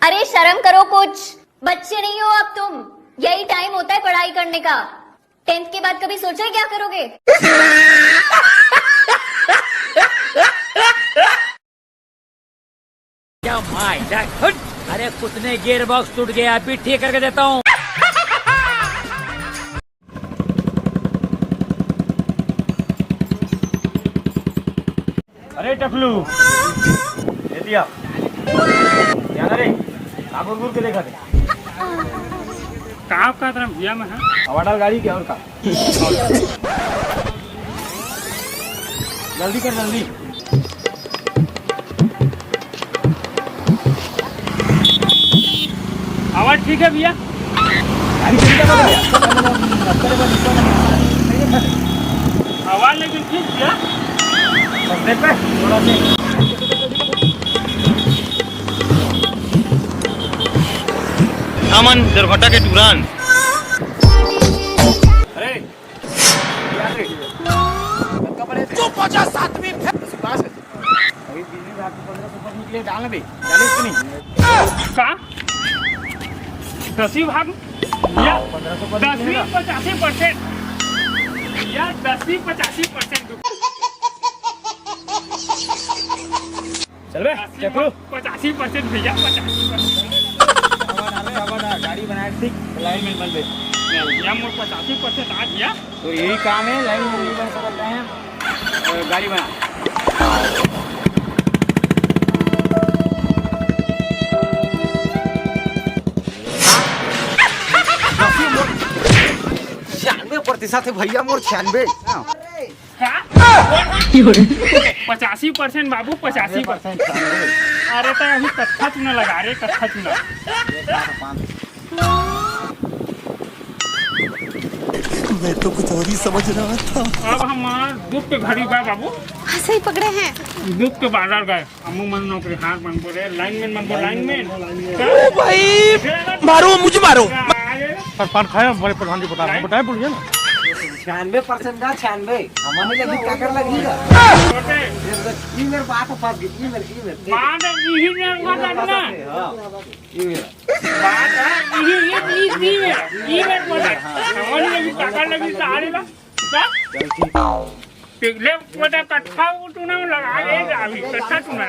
अरे शर्म करो कुछ, बच्चे नहीं हो अब तुम। यही टाइम होता है पढ़ाई करने का। 10th के बाद कभी सोचा है क्या करोगे? क्या अरे कुतने गियर बॉक्स टूट गया, अभी ठीक करके देता हूँ। अरे टकलू दे दिया क्या रे गुर के देखा थे कहाँ का तरफ भैया में है हवा डाल गाड़ी क्या और का जल्दी कर जल्दी आवाज ठीक है भैया गाड़ी आवाज लेकिन ठीक भैया पे थोड़ा से अमन दुर्घटना के दौरान अरे तो 57वीं अभी बिजली भाग 1500 निकले डालना भी 40 की नहीं का 10वीं भाग या 1500 10वीं 85% या 10वीं 85% चल बे चक्रू 85% भैया 85% हवा डाल गाड़ी बनाए ठीक लाइन में बन गए या मोर 85% आ गया तो यही काम है लाइन में नहीं बन सकते हैं गाड़ी बना प्रतिशत है भैया मोर 96 85% बाबू 85%। अरे तो अभी कत्था चुना लगा रे कत्था चुना मैं तो कुछ और ही समझ रहा था। अब हमार दुख के घड़ी बा बाबू सही पकड़े हैं। दुख के बाजार गए अमू मन नौकरी हार मन बोले लाइनमैन मन बोले लाइनमैन ओ भाई मारो मुझे मारो पान खाया बड़े प्रधान जी बताए बोलिए ना 96% का 96 हमारे लगी काकर लगेगा ये मेरे बात फंस गई ये मेरे बात यही में बात ना हां ये मेरा बात है ये में बोले हमारे लगी काकर लगी सारे ना पिघले पता कट्ठा उठना लगा ले अभी कट्ठा चुना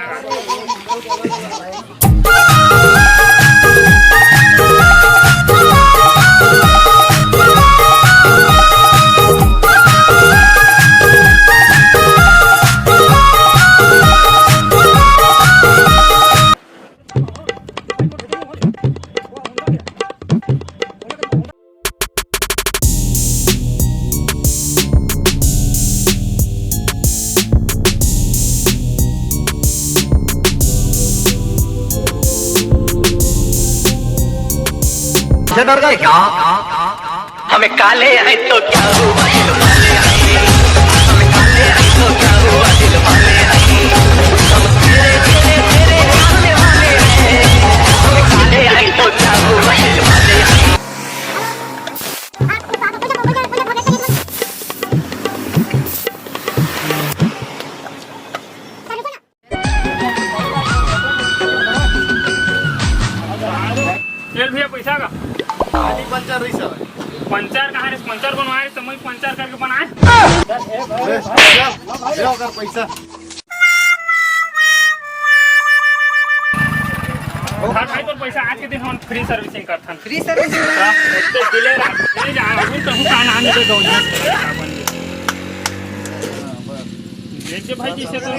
डर गए क्या हमें काले आए तो क्या हुआ दिल वाले आए हमें काले आए तो क्या हुआ दिल वाले आए हम तेरे तेरे तेरे आने वाले हैं हमें काले आए तो क्या हुआ दिल वाले आए चल भैया पैसा का आदि पंचर रही सब पंचर कहाँ रे पंचर बनवाए समय पंचर करके बनाए जाओ कर पैसा भाई तो पैसा आज के दिन हम फ्री सर्विसिंग करथन फ्री सर्विस दिले रात जा अभी तो हूं का नाम दे दो देख के भाई जैसे तो